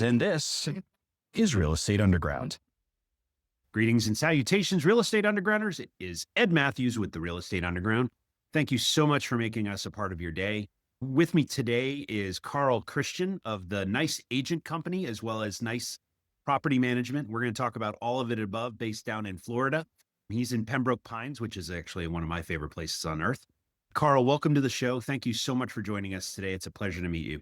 And this is Real Estate Underground. Greetings and salutations, Real Estate Undergrounders. It is Ed Mathews with the Real Estate Underground. Thank you so much for making us a part of your day. With me today is Carl Christian of the Nice Agent Company, as well as Nice Property Management. We're going to talk about all of it above, based down in Florida. He's in Pembroke Pines, which is actually one of my favorite places on earth. Carl, welcome to the show. Thank you so much for joining us today. It's a pleasure to meet you.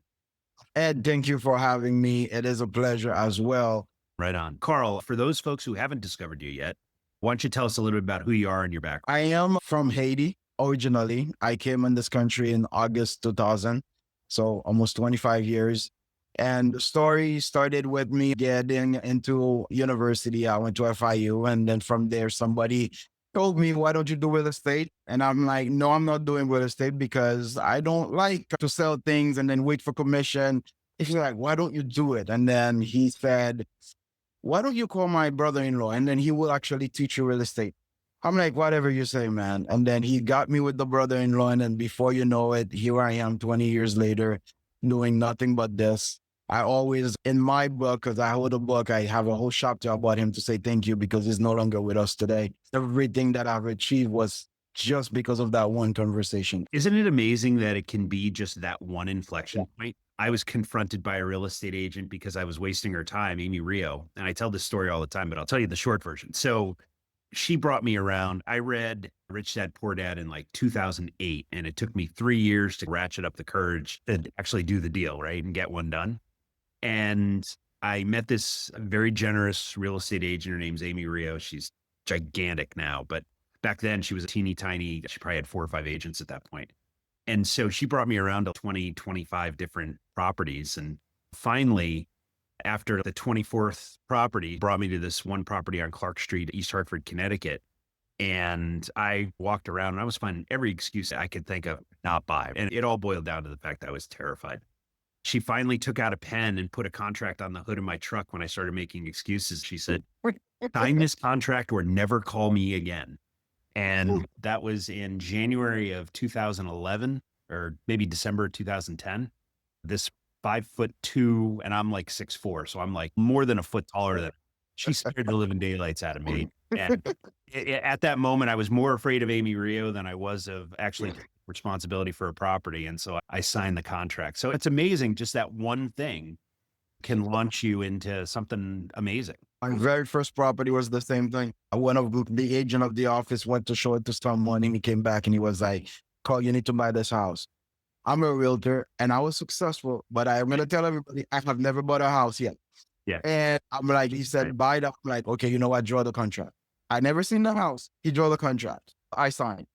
Ed, thank you for having me. It is a pleasure as well. Right on. Carl, for those folks who haven't discovered you yet, why don't you tell us a little bit about who you are and your background? I am from Haiti originally. I came in this country in August 2000, so almost 25 years. And the story started with me getting into university. I went to FIU, and then from there, somebody told me, why don't you do real estate? And I'm like, no, I'm not doing real estate because I don't like to sell things and then wait for commission. He's like, why don't you do it? And then he said, why don't you call my brother-in-law and then he will actually teach you real estate? I'm like, whatever you say, man. And then he got me with the brother-in-law. And then before you know it, here I am 20 years later doing nothing but this. I always, in my book, because I hold a book, I have a whole chapter about him to say thank you because he's no longer with us today. Everything that I've achieved was just because of that one conversation. Isn't it amazing that it can be just that one inflection point? I was confronted by a real estate agent because I was wasting her time, Amy Rio. And I tell this story all the time, but I'll tell you the short version. So she brought me around. I read Rich Dad, Poor Dad in like 2008, and it took me 3 years to ratchet up the courage to actually do the deal, right? And get one done. And I met this very generous real estate agent. Her name's Amy Rio. She's gigantic now, but back then she was a teeny tiny. She probably had 4 or 5 agents at that point. And so she brought me around to 20, 25 different properties. And finally, after the 24th property, brought me to this one property on Clark Street, East Hartford, Connecticut. And I walked around and I was finding every excuse I could think of not buy. And it all boiled down to the fact that I was terrified. She finally took out a pen and put a contract on the hood of my truck when I started making excuses. She said, sign this contract or never call me again. And that was in January of 2011 or maybe December 2010. This 5'2", and I'm like 6'4". So I'm like more than a foot taller than her. She scared the living daylights out of me. And at that moment, I was more afraid of Amy Rio than I was of actually taking responsibility for a property. And so I signed the contract. So it's amazing. Just that one thing can launch you into something amazing. My very first property was the same thing. One of the agent of the office went to show it to someone and he came back and he was like, Carl, you need to buy this house. I'm a realtor and I was successful, but I'm going to tell everybody I have never bought a house yet. Yeah. And I'm like, he said, buy it up. I'm like, okay, you know what? Draw the contract. I never seen the house. He drew the contract. I signed.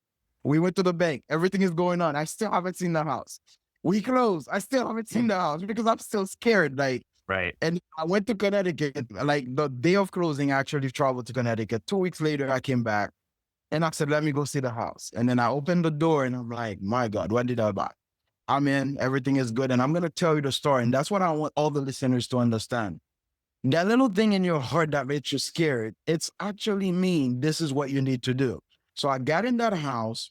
We went to the bank. Everything is going on. I still haven't seen the house. We closed. I still haven't seen the house because I'm still scared. Like, right. And I went to Connecticut, like the day of closing, I actually traveled to Connecticut. 2 weeks later, I came back and I said, let me go see the house. And then I opened the door and I'm like, my God, what did I buy? I'm in, everything is good. And I'm going to tell you the story. And that's what I want all the listeners to understand. That little thing in your heart that makes you scared, it's actually mean this is what you need to do. So I got in that house,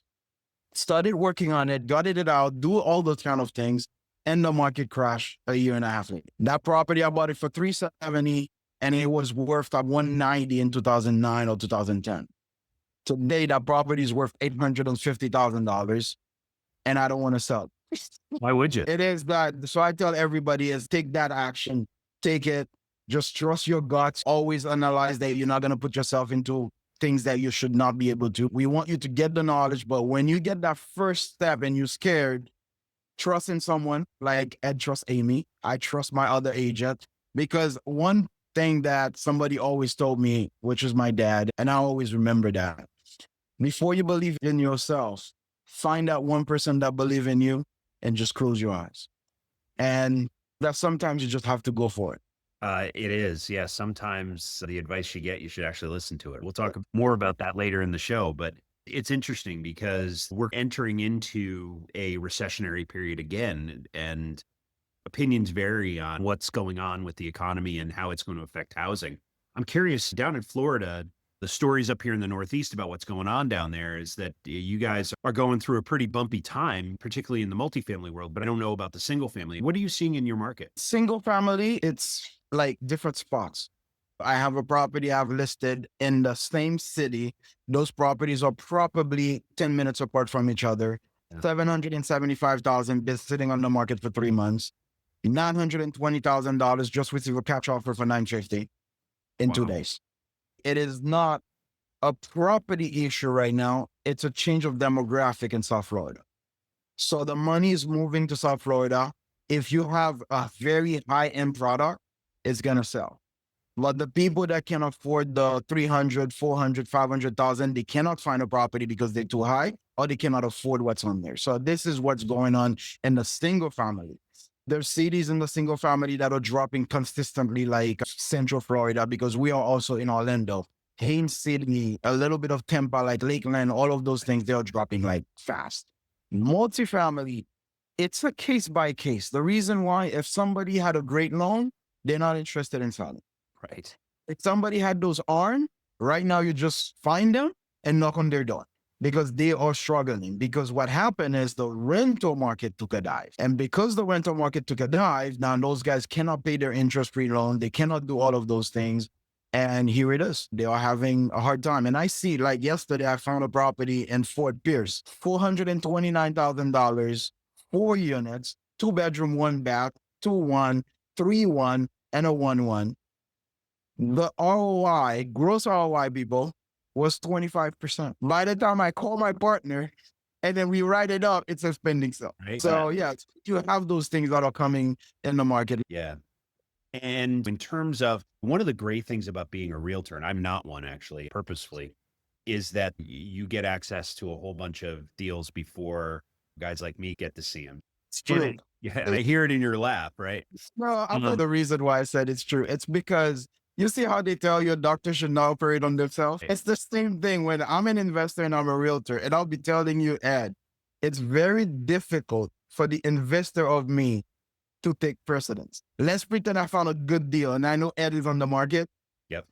started working on it, gutted it out, do all those kind of things. And the market crashed a year and a half later. That property, I bought it for $370 and it was worth $190 in 2009 or 2010. Today, that property is worth $850,000 and I don't want to sell it. Why would you? It is that. So I tell everybody is take that action, take it, just trust your guts. Always analyze that you're not going to put yourself into things that you should not be able to. We want you to get the knowledge, but when you get that first step and you're scared, trust in someone like Ed trusts Amy. I trust my other agent because one thing that somebody always told me, which is my dad, and I always remember that. Before you believe in yourself, find that one person that believes in you and just close your eyes. And that sometimes you just have to go for it. It is. Yeah. Sometimes the advice you get, you should actually listen to it. We'll talk more about that later in the show, but it's interesting because we're entering into a recessionary period again, and opinions vary on what's going on with the economy and how it's going to affect housing. I'm curious, down in Florida, the stories up here in the Northeast about what's going on down there is that you guys are going through a pretty bumpy time, particularly in the multifamily world, but I don't know about the single family. What are you seeing in your market? Single family, it's like different spots. I have a property I've listed in the same city. Those properties are probably 10 minutes apart from each other. Yeah. 775,000 been sitting on the market for 3 months. $920,000 just received a cash offer for 950 in two Wow. days. It is not a property issue right now. It's a change of demographic in South Florida. So the money is moving to South Florida. If you have a very high end product, it's going to sell. But the people that can afford the 300, 400, 500,000, they cannot find a property because they're too high or they cannot afford what's on there. So this is what's going on in the single family. There's cities in the single family that are dropping consistently, like Central Florida, because we are also in Orlando. Haines City, a little bit of Tampa, like Lakeland, all of those things, they are dropping like fast. Multifamily, it's a case by case. The reason why, if somebody had a great loan, they're not interested in selling. Right. If somebody had those arm, right now you just find them and knock on their door because they are struggling. Because what happened is the rental market took a dive. And because the rental market took a dive, now those guys cannot pay their interest-free loan. They cannot do all of those things. And here it is. They are having a hard time. And I see, like yesterday, I found a property in Fort Pierce, $429,000, 4 units, 2 bedroom, 1 bath, 2-1, 3-1, and a 1-1. The ROI, gross ROI, people, was 25%. By the time I call my partner and then we write it up, it's a spending sale. Right. So yeah, you have those things that are coming in the market. Yeah. And in terms of one of the great things about being a realtor, and I'm not one actually, purposefully, is that you get access to a whole bunch of deals before guys like me get to see them. It's true. Yeah, and I hear it in your laugh, right? No, I know the reason why I said it's true. It's because you see how they tell you a doctor should not operate on themselves? Right. It's the same thing when I'm an investor and I'm a realtor, and I'll be telling you, Ed, it's very difficult for the investor of me to take precedence. Let's pretend I found a good deal and I know Ed is on the market. Yep.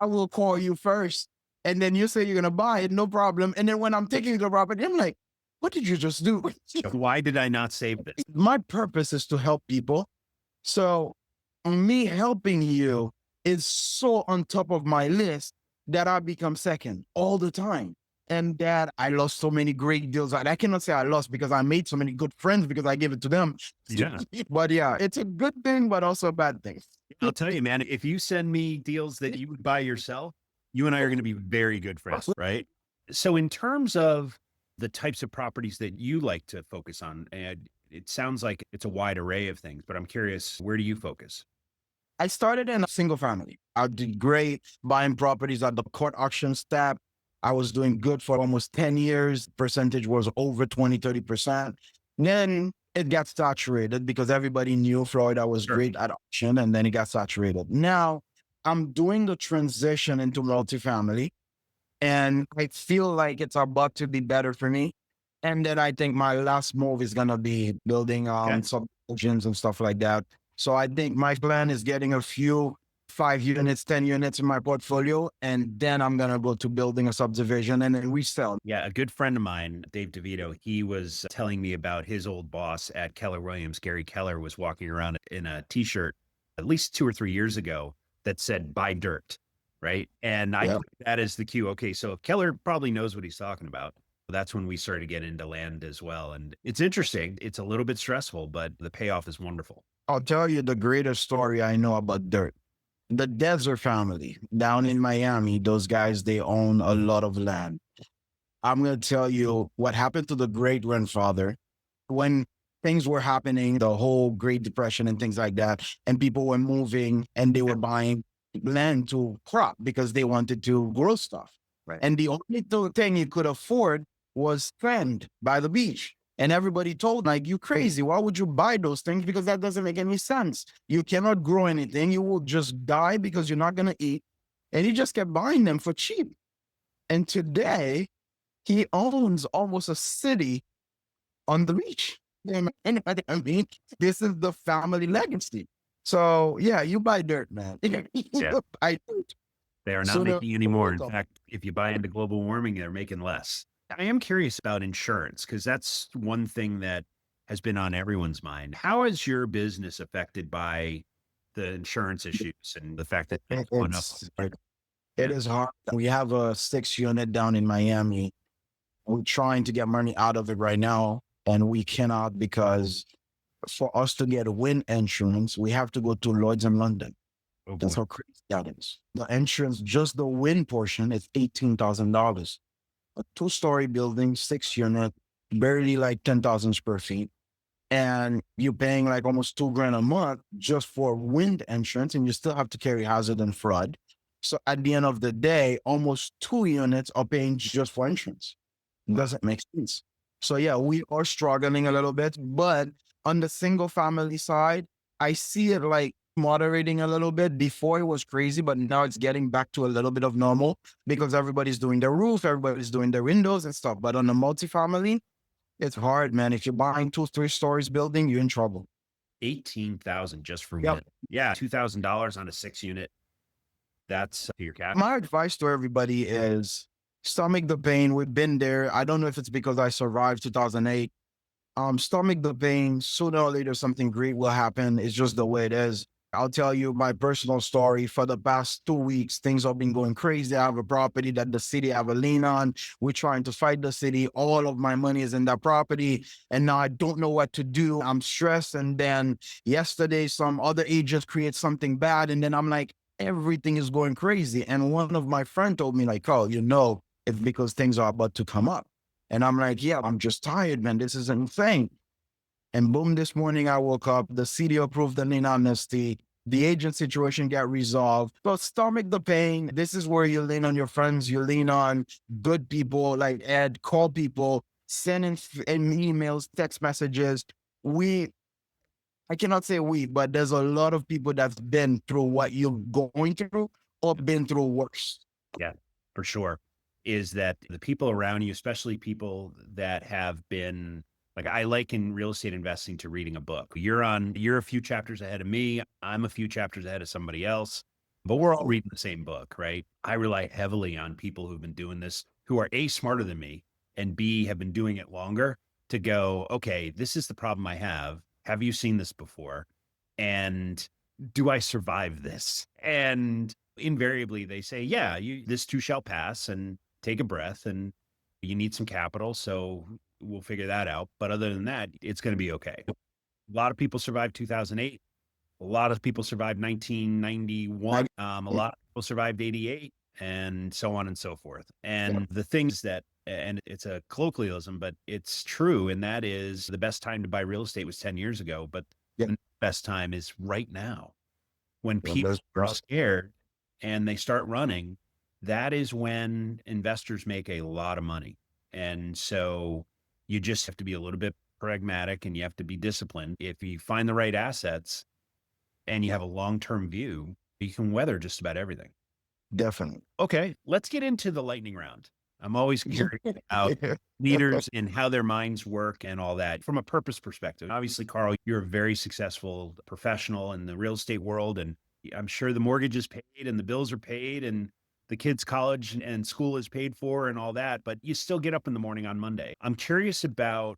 I will call you first. And then you say you're going to buy it, no problem. And then when I'm taking the property, I'm like, what did you just do? Why did I not save this? My purpose is to help people. So me helping you is so on top of my list that I become second all the time. And that I lost so many great deals. I cannot say I lost because I made so many good friends because I gave it to them. Yeah. But yeah, it's a good thing, but also a bad thing. I'll tell you, man, if you send me deals that you would buy yourself, you and I are going to be very good friends, right? So in terms of the types of properties that you like to focus on, and it sounds like it's a wide array of things, but I'm curious, where do you focus? I started in a single family. I did great buying properties at the court auctions tab. I was doing good for almost 10 years. Percentage was over 20, 30%. Then it got saturated because everybody knew Florida was Sure. great at auction, and then it got saturated. Now I'm doing the transition into multifamily, and I feel like it's about to be better for me. And then I think my last move is gonna be building Okay. subdivisions and stuff like that. So I think my plan is getting a few 5 units, 10 units in my portfolio, and then I'm gonna go to building a subdivision and then resell. Yeah, a good friend of mine, Dave DeVito, he was telling me about his old boss at Keller Williams. Gary Keller was walking around in a t-shirt at least 2 or 3 years ago that said buy dirt, right? And I Yeah. took that as the cue. Okay, so Keller probably knows what he's talking about. That's when we started to get into land as well. And it's interesting. It's a little bit stressful, but the payoff is wonderful. I'll tell you the greatest story I know about dirt. The Desert family down in Miami, those guys, they own a lot of land. I'm going to tell you what happened to the great grandfather when things were happening, the whole Great Depression and things like that. And people were moving and they were buying land to crop because they wanted to grow stuff. Right. And the only thing you could afford was sand by the beach. And everybody told, like, you crazy. Why would you buy those things? Because that doesn't make any sense. You cannot grow anything. You will just die because you're not going to eat. And he just kept buying them for cheap. And today, he owns almost a city on the beach. And I mean, this is the family legacy. So yeah, you buy dirt, man. Yeah. I do. They are not So making any more. In fact, if you buy into global warming, they're making less. I am curious about insurance because that's one thing that has been on everyone's mind. How is your business affected by the insurance issues and the fact that it's gone up. It Yeah. is hard. We have a 6 unit down in Miami. We're trying to get money out of it right now, and we cannot because for us to get wind insurance, we have to go to Lloyd's in London. Oh That's boy. how crazy that is. The insurance, just the wind portion, is $18,000. A two-story building, 6 unit, barely like 10,000 square feet. And you're paying like almost $2,000 a month just for wind insurance, and you still have to carry hazard and flood. So at the end of the day, almost 2 units are paying just for insurance. Doesn't make sense. So yeah, we are struggling a little bit, but on the single family side, I see it like moderating a little bit. Before it was crazy, but now it's getting back to a little bit of normal because everybody's doing their roof, everybody's doing their windows and stuff. But on the multifamily, it's hard, man. If you're buying 2, 3 stories building, you're in trouble. 18,000 just for Yep. wind. Yeah, $2,000 on a 6 unit. That's your cap. My advice to everybody is stomach the pain. We've been there. I don't know if it's because I survived 2008. Stomach the pain. Sooner or later, something great will happen. It's just the way it is. I'll tell you my personal story. For the past 2 weeks, things have been going crazy. I have a property that the city have a lien on. We're trying to fight the city. All of my money is in that property. And now I don't know what to do. I'm stressed. And then yesterday, some other agents create something bad. And then I'm like, everything is going crazy. And one of my friends told me, like, oh, it's because things are about to come up. And I'm like, yeah, I'm just tired, man. This is insane. And boom, this morning I woke up, the city approved the lien amnesty, the agent situation got resolved. But stomach the pain. This is where you lean on your friends, you lean on good people like Ed, call people, send in emails, text messages. I cannot say we, but there's a lot of people that's been through what you're going through or been through worse. Yeah, for sure. Is that the people around you, especially people that have been like, I liken real estate investing to reading a book. You're a few chapters ahead of me. I'm a few chapters ahead of somebody else, but we're all reading the same book, right? I rely heavily on people who've been doing this, who are A, smarter than me, and B, have been doing it longer to go, okay, this is the problem I have. Have you seen this before? And do I survive this? And invariably they say, yeah, this too shall pass, and take a breath, and you need some capital. So we'll figure that out. But other than that, it's going to be okay. A lot of people survived 2008. A lot of people survived 1991. A lot of people survived 88, and so on and so forth. And the things that, and it's a colloquialism, but it's true. And that is, the best time to buy real estate was 10 years ago, but the best time is right now. When people are scared and they start running, that is when investors make a lot of money. And so you just have to be a little bit pragmatic, and you have to be disciplined. If you find the right assets and you have a long-term view, you can weather just about everything. Definitely. Okay, let's get into the lightning round. I'm always curious about leaders and how their minds work and all that from a purpose perspective. Obviously, Carl, you're a very successful professional in the real estate world, and I'm sure the mortgage is paid and the bills are paid and the kids' college and school is paid for and all that, but you still get up in the morning on Monday. I'm curious about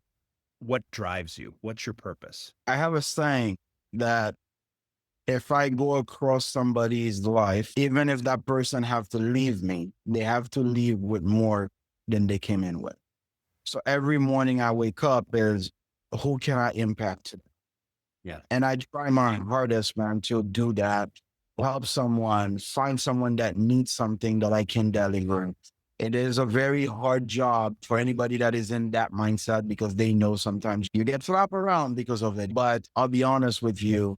what drives you. What's your purpose? I have a saying that if I go across somebody's life, even if that person have to leave me, they have to leave with more than they came in with. So every morning I wake up is, who can I impact today? Yeah. And I try my hardest, man, to do that, help someone, find someone that needs something that I can deliver. It is a very hard job for anybody that is in that mindset, because they know sometimes you get slapped around because of it. But I'll be honest with you,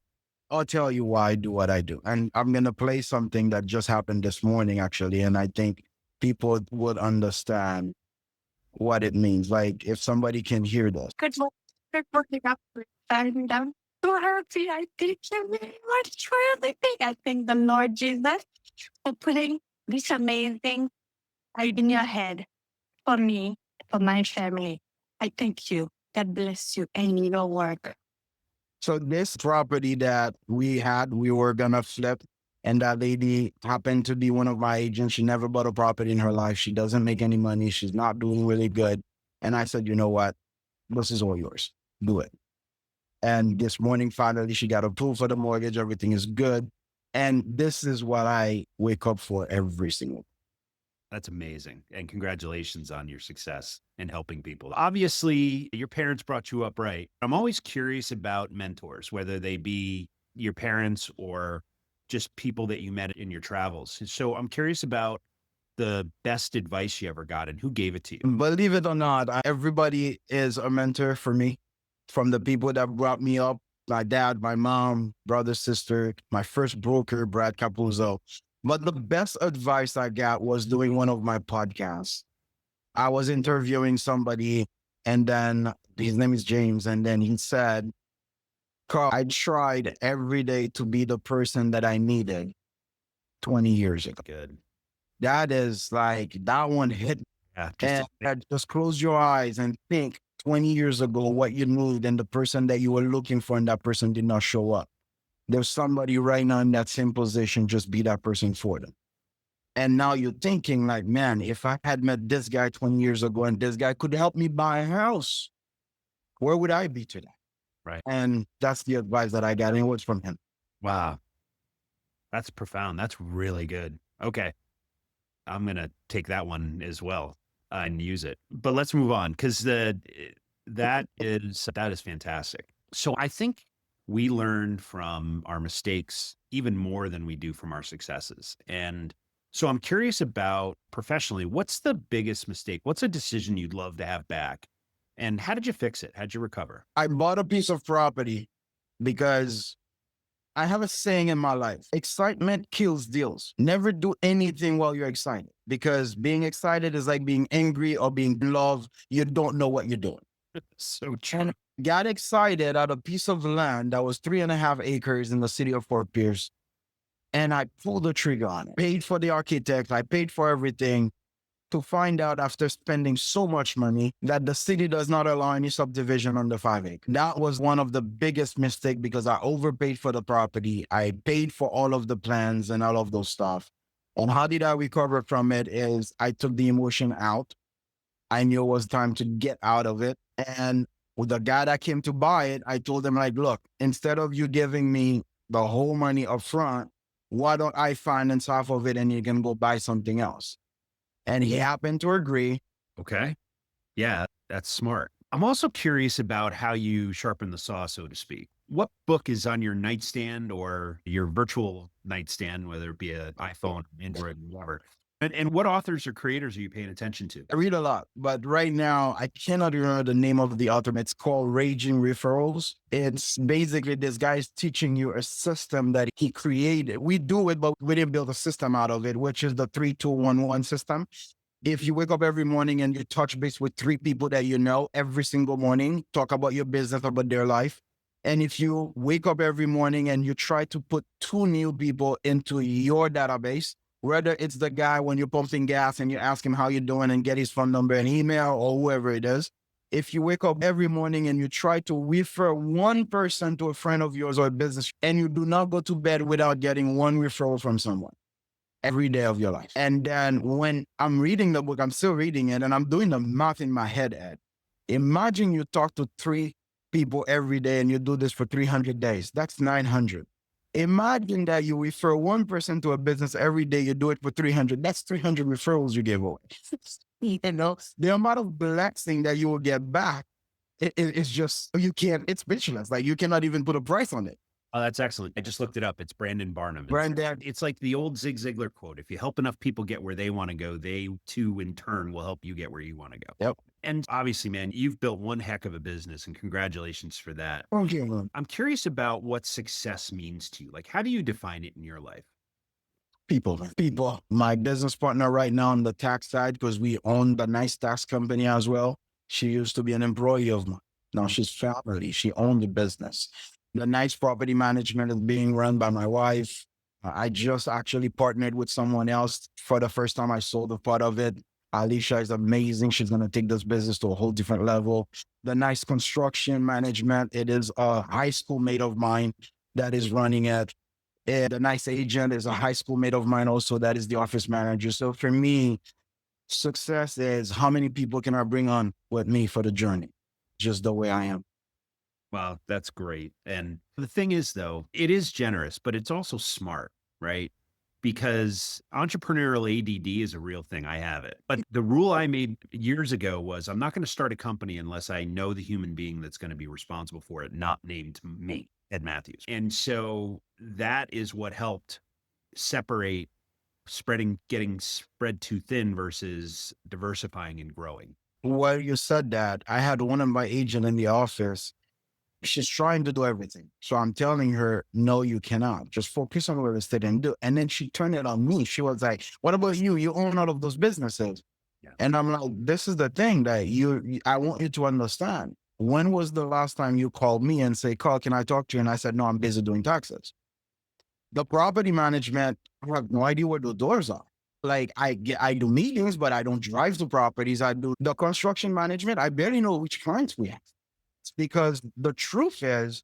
I'll tell you why I do what I do. And I'm going to play something that just happened this morning, actually. And I think people would understand what it means. Like, if somebody can hear this. Good morning. Good morning. And so happy. I thank you very much for everything. I thank the Lord Jesus for putting this amazing idea in your head for me, for my family. I thank you. God bless you and your work. So this property that we had, we were going to flip. And that lady happened to be one of my agents. She never bought a property in her life. She doesn't make any money. She's not doing really good. And I said, you know what? This is all yours. Do it. And this morning, finally, she got approved for the mortgage. Everything is good. And this is what I wake up for every single. That's amazing. And congratulations on your success in helping people. Obviously, your parents brought you up right. I'm always curious about mentors, whether they be your parents or just people that you met in your travels. So I'm curious about the best advice you ever got and who gave it to you. Believe it or not, everybody is a mentor for me. From the people that brought me up, my dad, my mom, brother, sister, my first broker, Brad Capuzzo. But the best advice I got was doing one of my podcasts. I was interviewing somebody, and then his name is James, and then he said, Carl, I tried every day to be the person that I needed 20 years ago. Good. That is like, that one hit. Yeah. And just close your eyes and think 20 years ago what you knew and the person that you were looking for, and that person did not show up. There's somebody right now in that same position, just be that person for them. And now you're thinking like, man, if I had met this guy 20 years ago and this guy could help me buy a house, where would I be today? Right. And that's the advice that I got, and it was from him. Wow. That's profound. That's really good. Okay. I'm going to take that one as well and use it. But let's move on, because that is fantastic. So I think we learn from our mistakes even more than we do from our successes. And so I'm curious about professionally, what's the biggest mistake? What's a decision you'd love to have back? And how did you fix it? How'd you recover? I bought a piece of property because I have a saying in my life: excitement kills deals. Never do anything while you're excited, because being excited is like being angry or being in love. You don't know what you're doing. So true. And got excited at a piece of land that was 3.5 acres in the city of Fort Pierce. And I pulled the trigger on it. Paid for the architect. I paid for everything, to find out after spending so much money that the city does not allow any subdivision under 5 acres. That was one of the biggest mistakes, because I overpaid for the property. I paid for all of the plans and all of those stuff. And how did I recover from it is I took the emotion out. I knew it was time to get out of it. And with the guy that came to buy it, I told him, like, look, instead of you giving me the whole money up front, why don't I finance half of it and you can go buy something else? And he happened to agree. Okay. Yeah, that's smart. I'm also curious about how you sharpen the saw, so to speak. What book is on your nightstand or your virtual nightstand, whether it be an iPhone, Android, whatever? And what authors or creators are you paying attention to? I read a lot, but right now I cannot remember the name of the author. It's called Raging Referrals. It's basically this guy is teaching you a system that he created. We do it, but we didn't build a system out of it, which is the 3-2-1-1 system. If you wake up every morning and you touch base with 3 people that you know every single morning, talk about your business, about their life. And if you wake up every morning and you try to put 2 new people into your database, whether it's the guy when you're pumping gas and you ask him how you're doing and get his phone number and email, or whoever it is. If you wake up every morning and you try to refer one person to a friend of yours or a business, and you do not go to bed without getting one referral from someone every day of your life. And then when I'm reading the book, I'm still reading it and I'm doing the math in my head, Ed. Imagine you talk to 3 people every day and you do this for 300 days. That's 900. Imagine that you refer one person to a business every day, you do it for 300. That's 300 referrals you give away. You know, the amount of blessing that you will get back, it's just, it's speechless. Like, you cannot even put a price on it. Oh, that's excellent. I just looked it up. It's Brandon Barnum. It's like the old Zig Ziglar quote. If you help enough people get where they want to go, they too, in turn, will help you get where you want to go. Yep. And obviously, man, you've built one heck of a business, and congratulations for that. Okay. I'm curious about what success means to you. Like, how do you define it in your life? People. My business partner right now on the tax side, because we own the nice tax company as well. She used to be an employee of mine. Now she's family. She owned the business. The nice property management is being run by my wife. I just actually partnered with someone else for the first time. I sold a part of it. Alicia is amazing. She's going to take this business to a whole different level. The nice construction management, it is a high school mate of mine that is running it. And the nice agent is a high school mate of mine also that is the office manager. So for me, success is how many people can I bring on with me for the journey, just the way I am. Wow, that's great. And the thing is, though, it is generous, but it's also smart, right? Because entrepreneurial ADD is a real thing. I have it. But the rule I made years ago was I'm not going to start a company unless I know the human being that's going to be responsible for it, not named me, Ed Mathews. And so that is what helped separate getting spread too thin versus diversifying and growing. Well, you said that. I had one of my agent in the office. She's trying to do everything. So I'm telling her, no, you cannot. Just focus on real estate and do. And then she turned it on me. She was like, what about you? You own all of those businesses. Yeah. And I'm like, this is the thing that I want you to understand. When was the last time you called me and say, Carl, can I talk to you? And I said, no, I'm busy doing taxes. The property management, I have no idea where the doors are. Like I do meetings, but I don't drive the properties. I do the construction management. I barely know which clients we have. It's because the truth is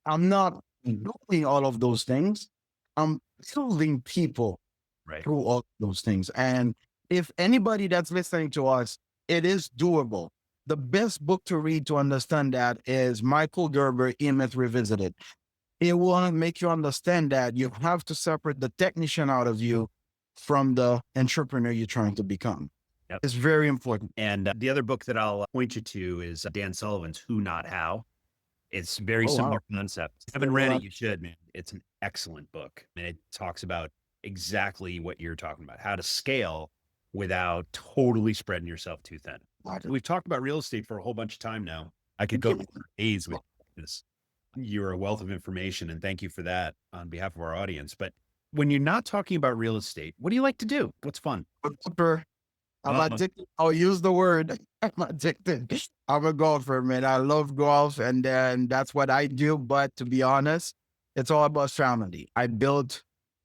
I'm not doing all of those things. I'm building people Right. through all those things. And if anybody that's listening to us, it is doable. The best book to read to understand that is Michael Gerber, E-Myth Revisited. It will make you understand that you have to separate the technician out of you from the entrepreneur you're trying to become. Yep. It's very important. And the other book that I'll point you to is Dan Sullivan's Who Not How. It's very Oh, wow. similar concept. If you haven't read it, you should, man. It's an excellent book. And it talks about exactly what you're talking about, how to scale without totally spreading yourself too thin. We've talked about real estate for a whole bunch of time now. I could go for days with this. You're a wealth of information, and thank you for that on behalf of our audience. But when you're not talking about real estate, what do you like to do? What's fun? I'm addicted. I'll use the word. I'm addicted. I'm a golfer, man. I love golf, and then that's what I do. But to be honest, it's all about family. I built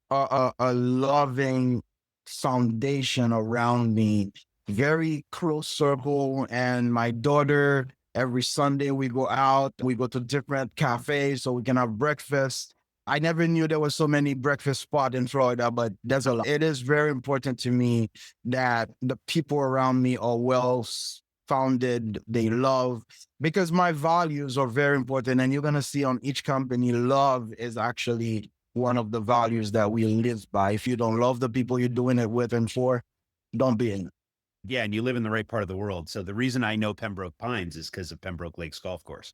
a loving foundation around me, very close circle. And my daughter, every Sunday we go out, we go to different cafes so we can have breakfast. I never knew there was so many breakfast spots in Florida, but there's a lot. It is very important to me that the people around me are well founded, they love, because my values are very important. And you're going to see on each company, love is actually one of the values that we live by. If you don't love the people you're doing it with and for, don't be in it. Yeah, and you live in the right part of the world. So the reason I know Pembroke Pines is because of Pembroke Lakes Golf Course.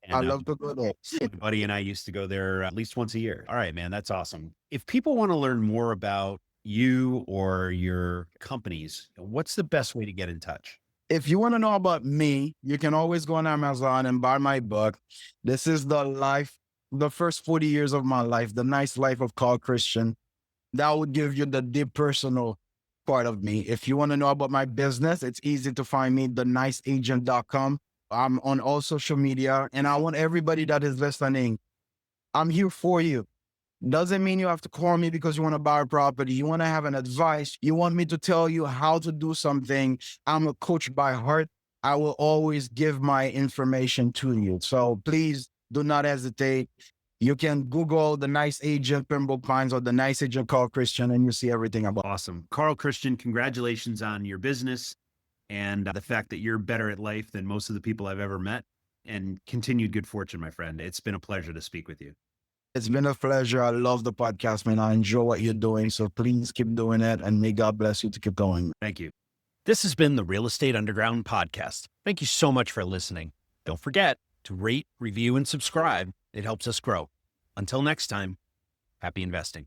And I love to go there. my buddy and I used to go there at least once a year. All right, man, that's awesome. If people want to learn more about you or your companies, what's the best way to get in touch? If you want to know about me, you can always go on Amazon and buy my book. This is the first 40 years of my life, The Nice Life of Carl Christian. That would give you the deep personal part of me. If you want to know about my business, it's easy to find me, theniceagent.com. I'm on all social media, and I want everybody that is listening, I'm here for you. Doesn't mean you have to call me because you want to buy a property. You want to have an advice. You want me to tell you how to do something. I'm a coach by heart. I will always give my information to you. So please do not hesitate. You can Google The Nice Agent Pembroke Pines or The Nice Agent Carl Christian, and you see everything about. Awesome. Carl Christian, congratulations on your business and the fact that you're better at life than most of the people I've ever met, and continued good fortune, my friend. It's been a pleasure to speak with you. It's been a pleasure. I love the podcast, man. I enjoy what you're doing. So please keep doing it, and may God bless you to keep going. Thank you. This has been the Real Estate Underground podcast. Thank you so much for listening. Don't forget to rate, review, and subscribe. It helps us grow. Until next time, happy investing.